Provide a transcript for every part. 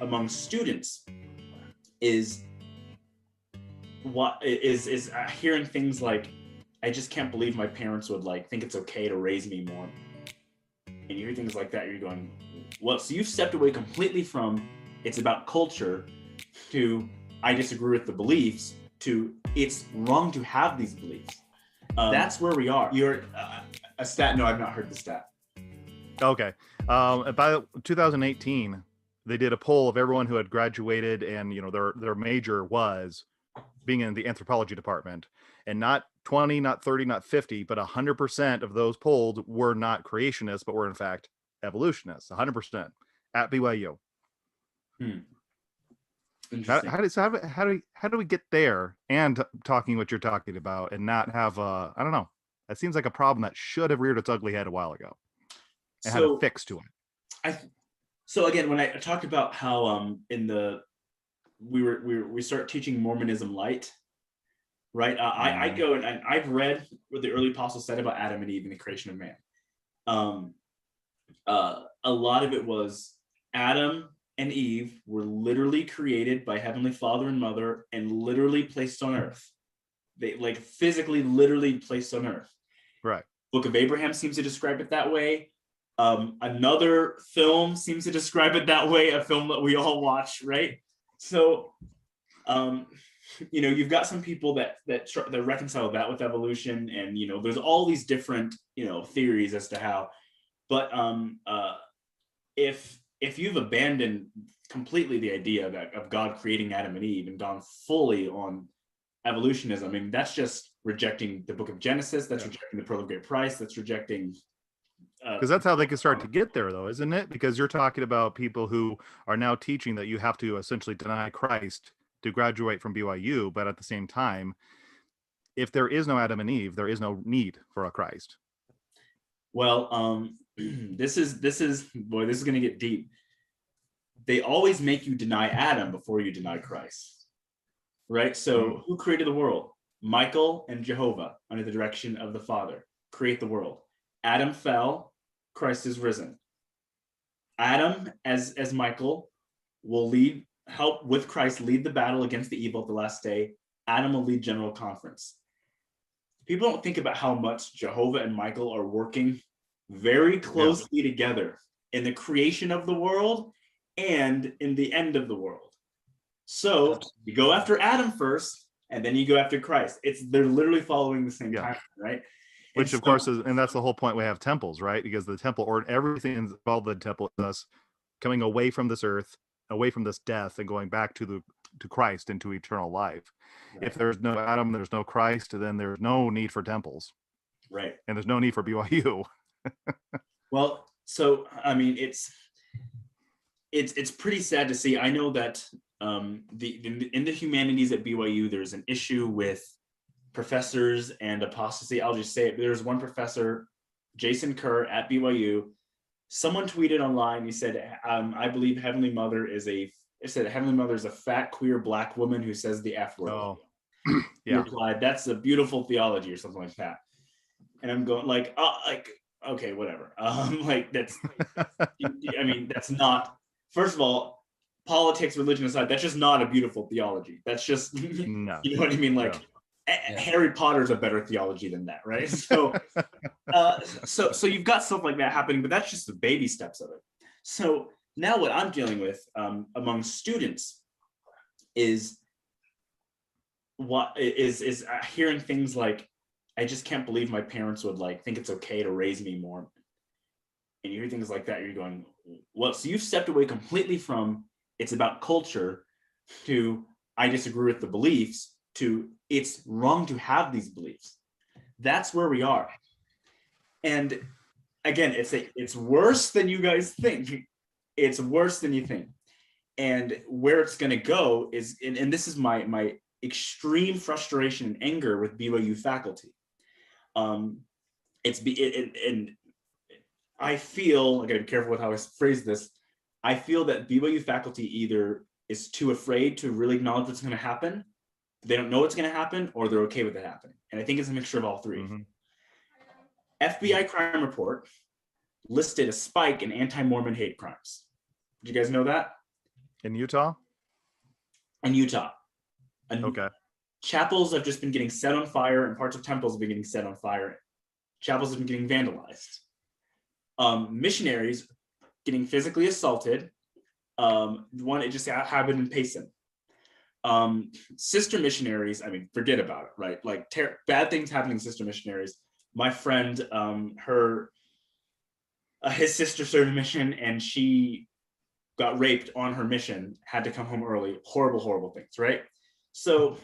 among students is hearing things like, I just can't believe my parents would like think it's okay to raise me more. And you hear things like that, you're going, well, so you've stepped away completely from it's about culture to I disagree with the beliefs to it's wrong to have these beliefs. That's where we are. You're a stat. No, I've not heard the stat. Okay. By 2018, they did a poll of everyone who had graduated, and their major was being in the anthropology department, and not 20, not 30, not 50, but 100% of those polled were not creationists, but were in fact evolutionists. 100% at BYU. Interesting. How do we get there and talking what you're talking about and not have I don't know. That seems like a problem that should have reared its ugly head a while ago and had a fix to it. So again, when I talked about how we start teaching Mormonism light, right? I go and I've read what the early apostles said about Adam and Eve and the creation of man. A lot of it was Adam and Eve were literally created by Heavenly Father and Mother and literally placed on earth. They like physically, literally placed on earth. Right. Book of Abraham seems to describe it that way. Another film seems to describe it that way, a film that we all watch, right? So, you've got some people that reconcile that with evolution, and there's all these different theories as to how. But if you've abandoned completely the idea of God creating Adam and Eve and gone fully on evolutionism, I mean, that's just rejecting the book of Genesis. That's rejecting the Pearl of Great Price. That's rejecting. Because that's how they can start to get there, though, isn't it? Because you're talking about people who are now teaching that you have to essentially deny Christ to graduate from BYU, but at the same time, if there is no Adam and Eve, there is no need for a Christ. Well, this is going to get deep. They always make you deny Adam before you deny Christ, right? So who created the world? Michael and Jehovah, under the direction of the Father, create the world. Adam fell, Christ is risen. Adam, as Michael, will help with Christ lead the battle against the evil at the last day. Adam will lead General Conference. People don't think about how much Jehovah and Michael are working very closely together in the creation of the world and in the end of the world. So you go after Adam first, and then you go after Christ. They're literally following the same time, right? Which, of course, and that's the whole point we have temples, right? Because the temple, or everything involved in the temple, is us coming away from this earth, away from this death, and going back to Christ, into eternal life. Right. If there's no Adam, there's no Christ, then there's no need for temples. Right. And there's no need for BYU. Well, so, I mean, it's pretty sad to see. I know that in the humanities at BYU, there's an issue with professors and apostasy. I'll just say it. There's one professor, Jason Kerr at BYU. Someone tweeted online. He said, "I believe Heavenly Mother is a fat queer black woman who says the F word." Oh, yeah. He replied, "That's a beautiful theology," or something like that. And I'm going okay, whatever. That's. I mean, that's not. First of all, politics, religion aside, that's just not a beautiful theology. That's just. No. You know what I mean? Like. No. Harry Potter's a better theology than that, right? So, so you've got stuff like that happening, but that's just the baby steps of it. So now what I'm dealing with among students is hearing things like, I just can't believe my parents would like think it's okay to raise me more. And you hear things like that, you're going, well, so you've stepped away completely from it's about culture to I disagree with the beliefs to it's wrong to have these beliefs. That's where we are. And again, it's worse than you guys think. It's worse than you think. And where it's going to go is, and this is my extreme frustration and anger with BYU faculty. And I feel, I gotta be careful with how I phrase this. I feel that BYU faculty either is too afraid to really acknowledge what's going to happen, they don't know what's going to happen, or they're okay with it happening. And I think it's a mixture of all three. Mm-hmm. FBI crime report listed a spike in anti-Mormon hate crimes. Did you guys know that? In Utah? In Utah. And Okay. chapels have just been getting set on fire, and parts of temples have been getting set on fire. Chapels have been getting vandalized. Missionaries getting physically assaulted. One, it just happened in Payson. Sister missionaries, I mean, forget about it, right? Like bad things happening to sister missionaries. My friend, his sister served a mission and she got raped on her mission, had to come home early. Horrible, horrible things, right? So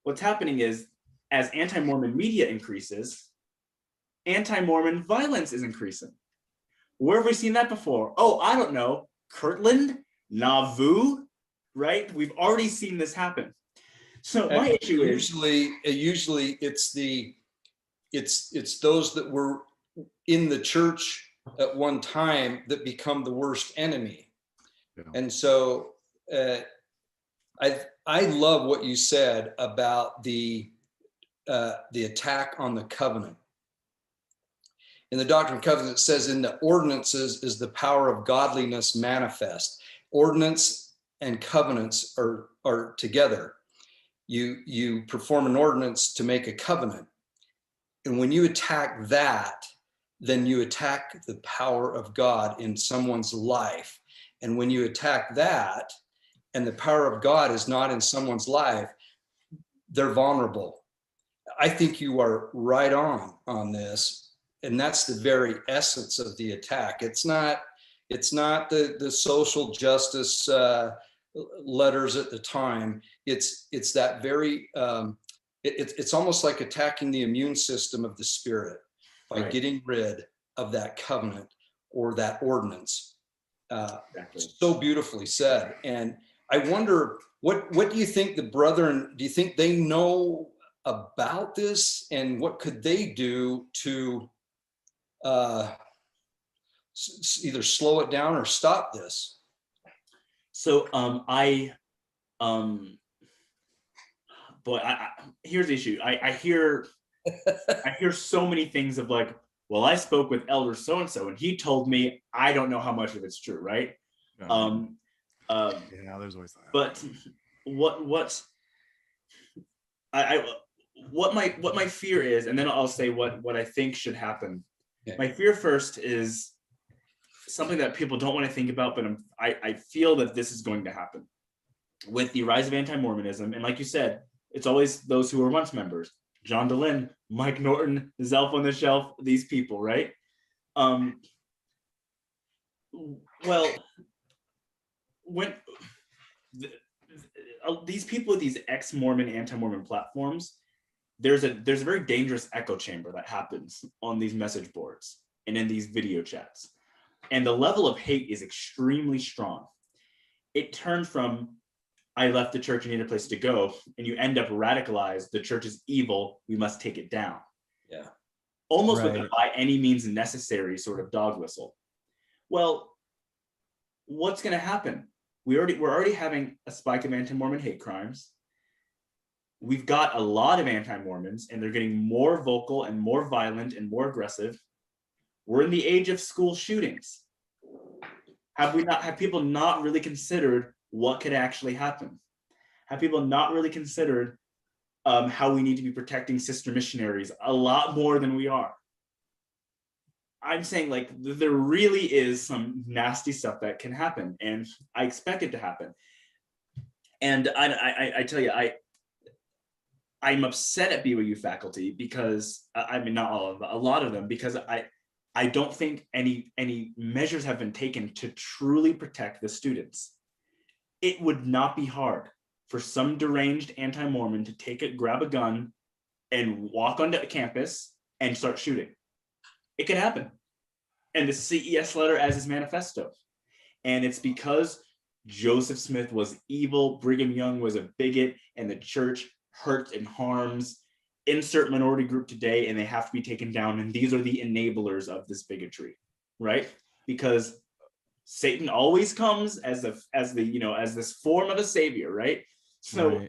what's happening is, as anti-Mormon media increases, anti-Mormon violence is increasing. Where have we seen that before? Oh, I don't know. Kirtland, Nauvoo, right? We've already seen this happen. So my issue is usually it's those that were in the church at one time that become the worst enemy. Yeah. And so I love what you said about the attack on the covenant. In the Doctrine and Covenants, it says, in the ordinances is the power of godliness manifest. Ordinance and covenants are together. You perform an ordinance to make a covenant. And when you attack that, then you attack the power of God in someone's life. And when you attack that, and the power of God is not in someone's life, they're vulnerable. I think you are right on this. And that's the very essence of the attack. It's not the social justice letters at the time. It's that very, it's almost like attacking the immune system of the spirit by getting rid of that covenant or that ordinance. Exactly. So beautifully said. And I wonder, what do you think the brethren, do you think they know about this, and what could they do to either slow it down or stop this? So here's the issue. I hear so many things of like, well, I spoke with elder so and so and he told me. I don't know how much of it's true, right? Yeah, there's always that. But what my fear is, and then I'll say what I think should happen. Okay. My fear first is something that people don't want to think about, but I feel that this is going to happen with the rise of anti-Mormonism. And like you said, it's always those who were once members: John DeLynn, Mike Norton, Zelf on the Shelf, these people, right? Well, when these people with these ex-Mormon, anti-Mormon platforms, there's a very dangerous echo chamber that happens on these message boards and in these video chats. And the level of hate is extremely strong. It turned from, I left the church and need a place to go, and you end up radicalized, the church is evil, we must take it down. Yeah. Almost with a by any means necessary sort of dog whistle. Well, what's going to happen? We're already having a spike of anti-Mormon hate crimes. We've got a lot of anti-Mormons, and they're getting more vocal and more violent and more aggressive. We're in the age of school shootings. Have people not really considered what could actually happen? Have people not really considered how we need to be protecting sister missionaries a lot more than we are? I'm saying, like, there really is some nasty stuff that can happen, and I expect it to happen. And I tell you, I'm upset at BYU faculty because, I mean, not all of them, a lot of them, because I don't think any measures have been taken to truly protect the students. It would not be hard for some deranged anti-Mormon to grab a gun and walk onto a campus and start shooting. It could happen. And the CES letter as his manifesto. And it's because Joseph Smith was evil, Brigham Young was a bigot, and the church hurts and harms. Insert minority group today, and they have to be taken down. And these are the enablers of this bigotry, right? Because Satan always comes as this form of a savior, right? So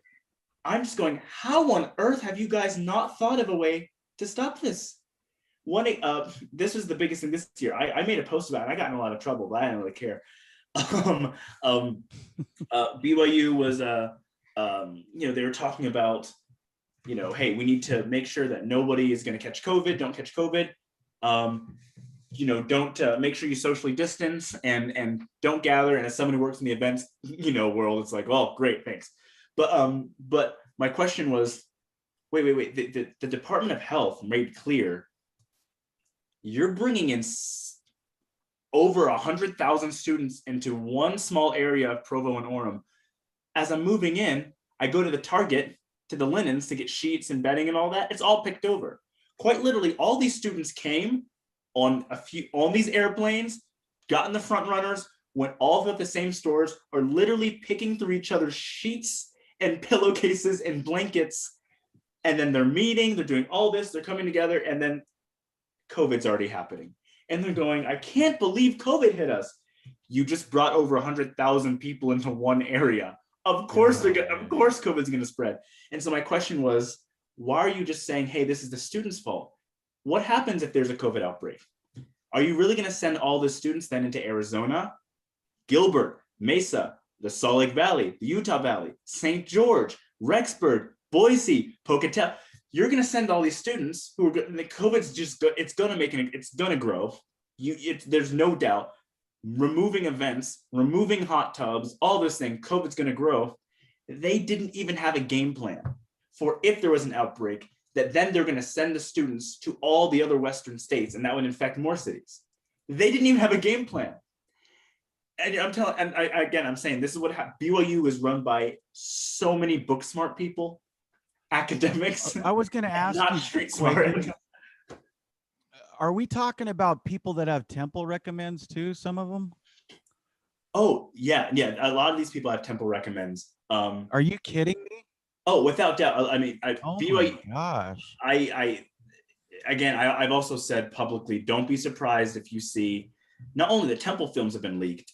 I'm just going, how on earth have you guys not thought of a way to stop this? This was the biggest thing this year. I made a post about it. I got in a lot of trouble, but I didn't really care. BYU was, they were talking about, hey, we need to make sure that nobody is going to catch COVID. Don't catch COVID. Don't make sure you socially distance and don't gather. And as someone who works in the events, world, it's like, oh, great, thanks. But my question was, wait. The Department of Health made clear you're bringing in over 100,000 students into one small area of Provo and Orem. As I'm moving in, I go to the Target, to the linens to get sheets and bedding and all that. It's all picked over. Quite literally, all these students came on these airplanes, got in the front runners, went all throughout the same stores, are literally picking through each other's sheets and pillowcases and blankets. And then they're meeting, they're doing all this, they're coming together, and then COVID's already happening. And they're going, I can't believe COVID hit us. You just brought over 100,000 people into one area. Of course, COVID's going to spread. And so my question was, why are you just saying, hey, this is the students' fault? What happens if there's a COVID outbreak? Are you really going to send all the students then into Arizona, Gilbert, Mesa, the Salt Lake Valley, the Utah Valley, St. George, Rexburg, Boise, Pocatello? You're going to send all these students who are the COVID's just it's going to grow. There's no doubt. Removing events, removing hot tubs, all this thing, COVID's going to grow. They didn't even have a game plan for if there was an outbreak, that then they're going to send the students to all the other Western states, and that would infect more cities. They didn't even have a game plan. And I'm saying this is what BYU is run by so many book smart people, academics. I was going to ask not you, street smart. Are we talking about people that have temple recommends too? Some of them? Oh yeah. A lot of these people have temple recommends. Are you kidding me? Oh, without doubt. I mean, BYU. My gosh. I've also said publicly, don't be surprised if you see not only the temple films have been leaked,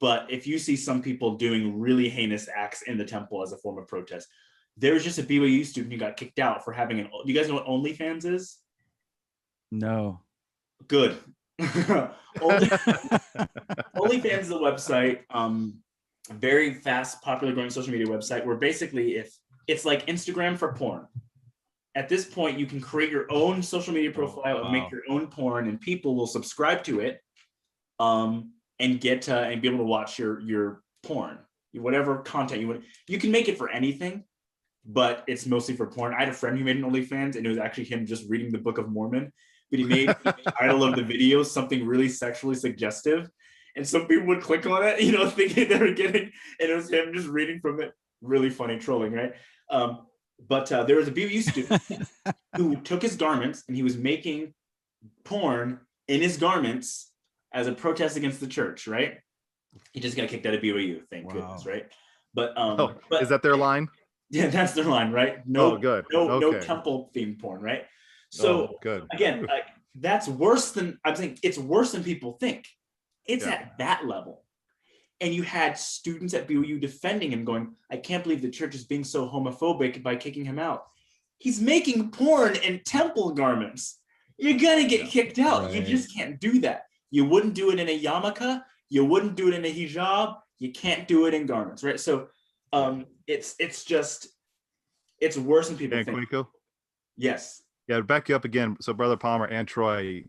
but if you see some people doing really heinous acts in the temple as a form of protest. There's just a BYU student who got kicked out for having do you guys know what OnlyFans is? No. Good. OnlyFans is a website, very fast, popular growing social media website where basically if it's like Instagram for porn. At this point, you can create your own social media profile and make your own porn, and people will subscribe to it, and get and be able to watch your porn, whatever content you want. You can make it for anything, but it's mostly for porn. I had a friend who made an OnlyFans, and it was actually him just reading the Book of Mormon. But he made the title of the video something really sexually suggestive. And some people would click on it, thinking they were getting, and it was him just reading from it. Really funny trolling, right? But there was a BYU student who took his garments and he was making porn in his garments as a protest against the church, right? He just got kicked out of BYU, thank goodness, right? But is that their line? Yeah, that's their line, right? No, good. No temple themed porn, right? So good. Again, that's worse than, I'm saying it's worse than people think. It's at that level. And you had students at BYU defending him, going, I can't believe the church is being so homophobic by kicking him out. He's making porn in temple garments. You're gonna get kicked out. Right. You just can't do that. You wouldn't do it in a yarmulke. You wouldn't do it in a hijab. You can't do it in garments, right? So it's worse than people think. Kwaku? Yes. Yeah, to back you up again. So Brother Palmer and Troy,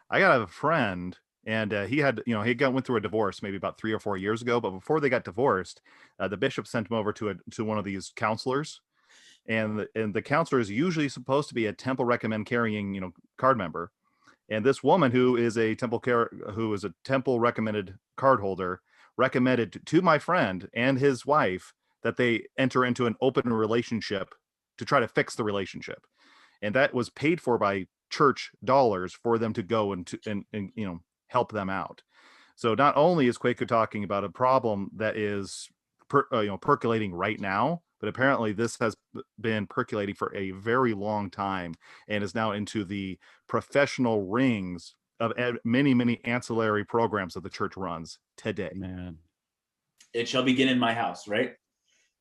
I got a friend, and he went through a divorce maybe about 3 or 4 years ago. But before they got divorced, the bishop sent him over to one of these counselors, and the counselor is usually supposed to be a temple recommend carrying card member. And this woman who is a temple recommended card holder recommended to my friend and his wife that they enter into an open relationship to try to fix the relationship. And that was paid for by church dollars for them to go and help them out. So not only is Kwaku talking about a problem that is percolating right now, but apparently this has been percolating for a very long time and is now into the professional rings of many, many ancillary programs that the church runs today. Man, it shall begin in my house, right?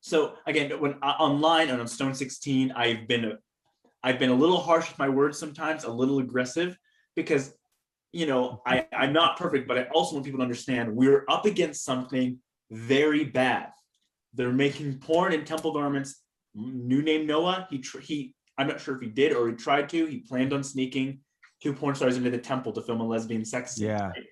So again, when online and on Stone 16, I've been a little harsh with my words sometimes, a little aggressive, because I'm not perfect, but I also want people to understand we're up against something very bad. They're making porn in temple garments. New name Noah. I'm not sure if he did or he tried to. He planned on sneaking 2 porn stars into the temple to film a lesbian sex scene. Yeah. Right?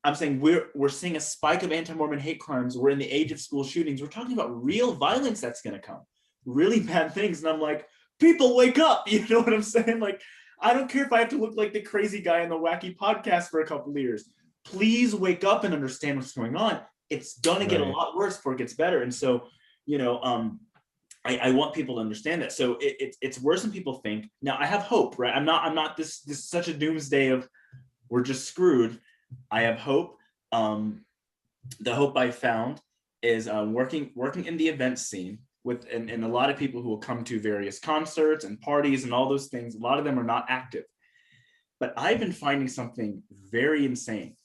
I'm saying we're seeing a spike of anti-Mormon hate crimes. We're in the age of school shootings. We're talking about real violence that's going to come, really bad things. And I'm like, people wake up. You know what I'm saying? Like, I don't care if I have to look like the crazy guy in the wacky podcast for a couple of years. Please wake up and understand what's going on. It's going to get a lot worse before it gets better. And so, I want people to understand that. So it's worse than people think. Now I have hope, right? I'm not this such a doomsday of we're just screwed. I have hope. The hope I found is working in the event scene with and a lot of people who will come to various concerts and parties and all those things. A lot of them are not active, but I've been finding something very insane.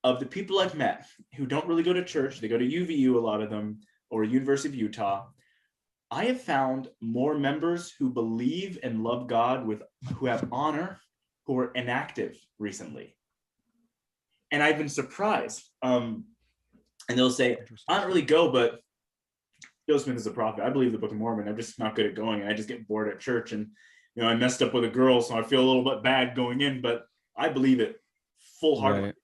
Of the people I've met who don't really go to church, they go to UVU, a lot of them, or University of Utah. I have found more members who believe and love God who have honor, who are inactive recently. And I've been surprised. And they'll say, I don't really go, but Joseph Smith is a prophet. I believe the Book of Mormon. I'm just not good at going. And I just get bored at church. And, I messed up with a girl, so I feel a little bit bad going in, but I believe it full-heartedly. Right.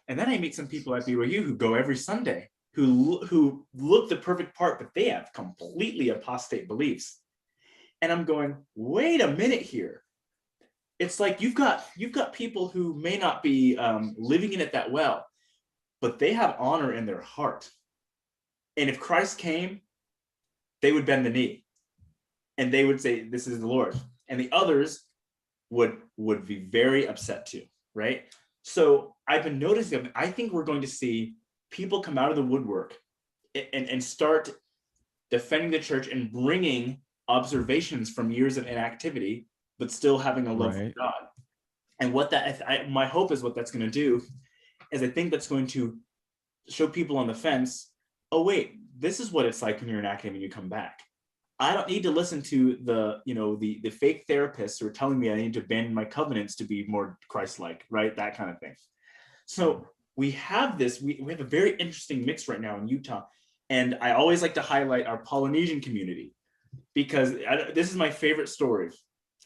And then I meet some people at BYU who go every Sunday, who look the perfect part, but they have completely apostate beliefs. And I'm going, wait a minute here. It's like you've got people who may not be living in it that well, but they have honor in their heart. And if Christ came, they would bend the knee and they would say, this is the Lord. And the others would be very upset too, right? So I've been noticing, I think we're going to see people come out of the woodwork and start defending the church and bringing observations from years of inactivity, but still having a love for God. And what my hope is what that's going to do is I think that's going to show people on the fence, oh, wait, this is what it's like when you're inactive and you come back. I don't need to listen to the fake therapists who are telling me I need to abandon my covenants to be more Christ-like, right? That kind of thing. So we have this, we have a very interesting mix right now in Utah. And I always like to highlight our Polynesian community because this is my favorite story.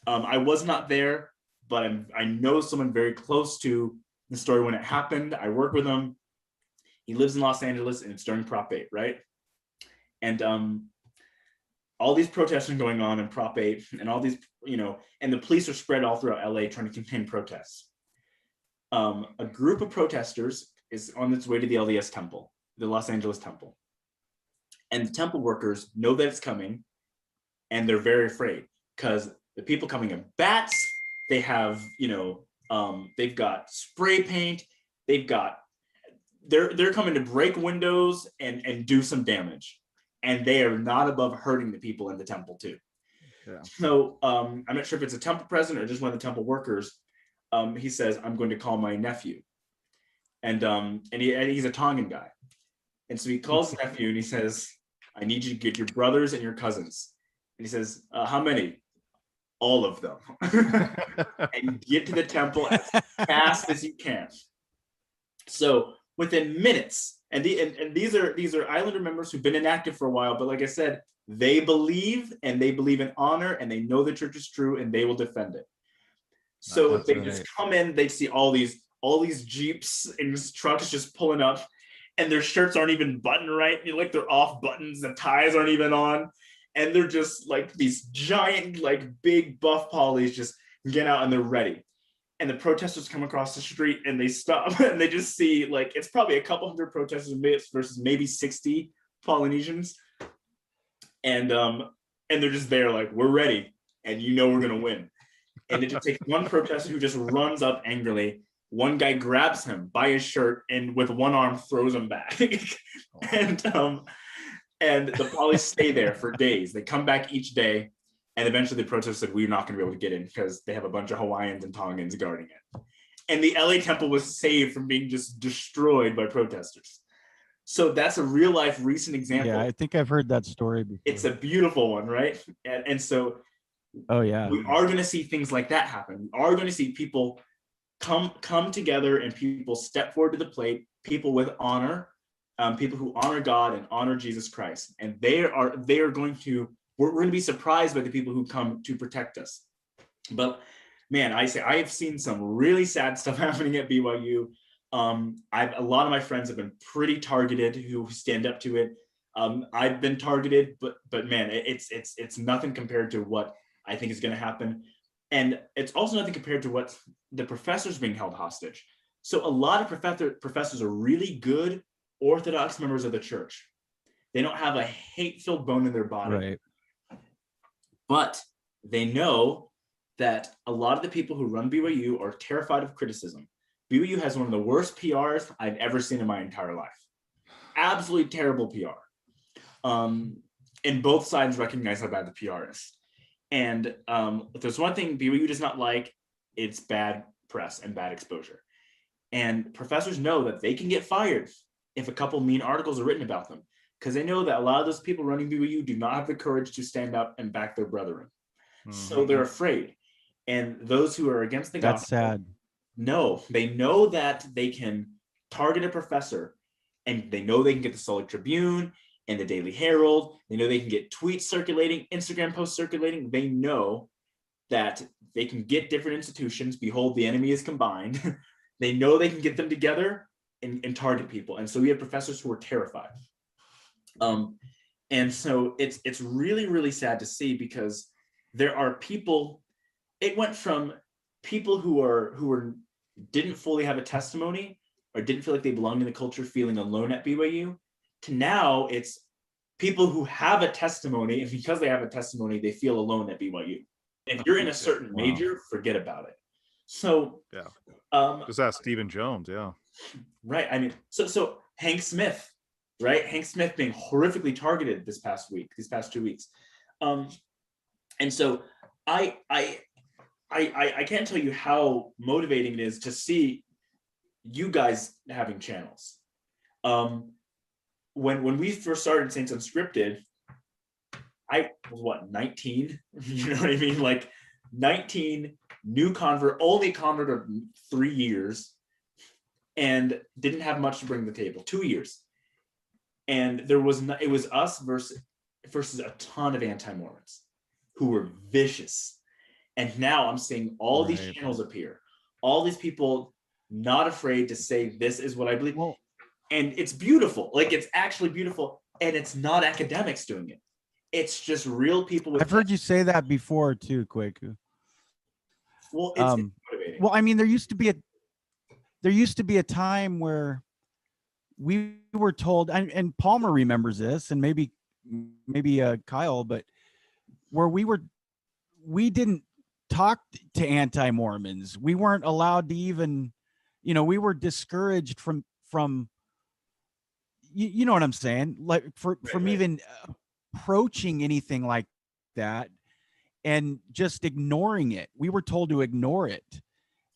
I was not there, but I know someone very close to the story when it happened. I work with him. He lives in Los Angeles and it's during Prop 8, right? And all these protests are going on in Prop 8 and all these, and the police are spread all throughout LA trying to contain protests. A group of protesters is on its way to the LDS temple, the Los Angeles temple. And the temple workers know that it's coming and they're very afraid because the people coming in bats, they have, they've got spray paint, they're coming to break windows and do some damage. And they are not above hurting the people in the temple too. Yeah. So I'm not sure if it's a temple president or just one of the temple workers. He says, I'm going to call my nephew. And he's a Tongan guy. And so he calls his nephew and he says, I need you to get your brothers and your cousins. And he says, how many? All of them. And get to the temple as fast as you can. So within minutes, and these are Islander members who've been inactive for a while, but like I said, they believe in honor and they know the church is true and they will defend it. So if they just come in, they see all these Jeeps and trucks just pulling up and their shirts aren't even buttoned right. Like they're off buttons, the ties aren't even on. And they're just like these giant, like big buff polys just get out and they're ready. And the protesters come across the street and they stop and they just see like, it's probably a couple hundred protesters versus maybe 60 Polynesians. And they're just there like, we're ready. And we're going to win. And it just takes one protester who just runs up angrily. One guy grabs him by his shirt and with one arm throws him back. And the police stay there for days. They come back each day. And eventually the protesters said, we're not going to be able to get in because they have a bunch of Hawaiians and Tongans guarding it. And the LA temple was saved from being just destroyed by protesters. So that's a real life recent example. Yeah, I think I've heard that story before. It's a beautiful one, right? And so oh yeah, we are going to see things like that happen. We are going to see people come together and people step forward to the plate, people with honor, people who honor God and honor Jesus Christ. And we're going to be surprised by the people who come to protect us. But man, I have seen some really sad stuff happening at BYU. A lot of my friends have been pretty targeted who stand up to it. I've been targeted, but man, it's nothing compared to what I think is going to happen. And it's also nothing compared to what the professors being held hostage. So a lot of professors are really good Orthodox members of the church. They don't have a hate-filled bone in their body. Right. But they know that a lot of the people who run BYU are terrified of criticism. BYU has one of the worst PRs I've ever seen in my entire life. Absolutely terrible PR. And both sides recognize how bad the PR is. And if there's one thing BYU does not like, it's bad press and bad exposure. And professors know that they can get fired if a couple mean articles are written about them, because they know that a lot of those people running BYU do not have the courage to stand up and back their brethren. Mm-hmm. So they're afraid. And those who are against the gospel, that's sad. No, they know that they can target a professor, and they know they can get the Salt Lake Tribune and the Daily Herald. They know they can get tweets circulating, Instagram posts circulating. They know that they can get different institutions. Behold, the enemy is combined. They know they can get them together and target people. And so we have professors who are terrified. And so it's really, really sad to see, because there are people. It went from people who didn't fully have a testimony or didn't feel like they belonged in the culture, feeling alone at BYU, to now it's people who have a testimony, and because they have a testimony, they feel alone at BYU. If you're in a certain major, forget about it. So just ask Stephen Jones. Right. I mean, so Hank Smith, right? Hank Smith being horrifically targeted these past 2 weeks. And so I can't tell you how motivating it is to see you guys having channels. When we first started Saints Unscripted, I was 19? You know what I mean? Like 19, new convert, only convert of 3 years, and didn't have much to bring to the table. 2 years. And it was us versus a ton of anti-Mormons who were vicious. And now I'm seeing all these channels appear, all these people not afraid to say, this is what I believe. Well, and it's beautiful. Like, it's actually beautiful. And it's not academics doing it. It's just real people. I've heard you say that before too, Kwaku. Well, it's motivating. Well, I mean, there used to be a time where we were told, and Palmer remembers this, and maybe Kyle, but where we didn't talk to anti-Mormons. We weren't allowed to even, we were discouraged from you know what I'm saying? Like from even approaching anything like that, and just ignoring it. We were told to ignore it.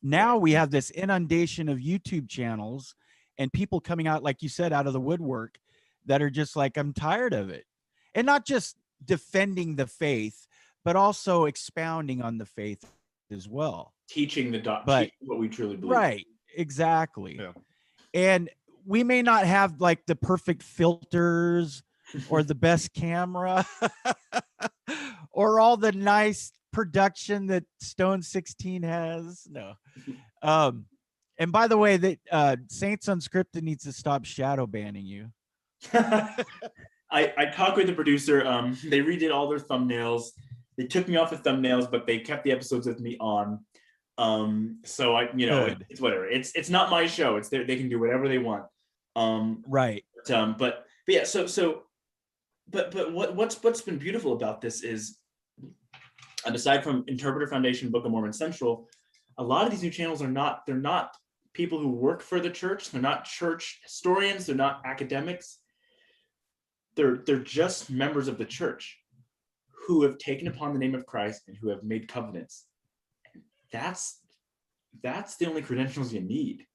Now we have this inundation of YouTube channels and people coming out, like you said, out of the woodwork, that are just like, I'm tired of it. And not just defending the faith, but also expounding on the faith as well. Teaching what we truly believe. Right, exactly. Yeah. And we may not have like the perfect filters or the best camera or all the nice production that Stone 16 has. No. And by the way, that Saints Unscripted needs to stop shadow banning you. I talked with the producer. They redid all their thumbnails. They took me off the thumbnails, but they kept the episodes with me on. So it's whatever. It's not my show. It's they can do whatever they want. Right. But yeah. But what's been beautiful about this is, aside from Interpreter Foundation, Book of Mormon Central, a lot of these new channels they're not people who work for the church. They're not church historians. They're not academics. They're just members of the church who have taken upon the name of Christ and who have made covenants. And that's the only credentials you need.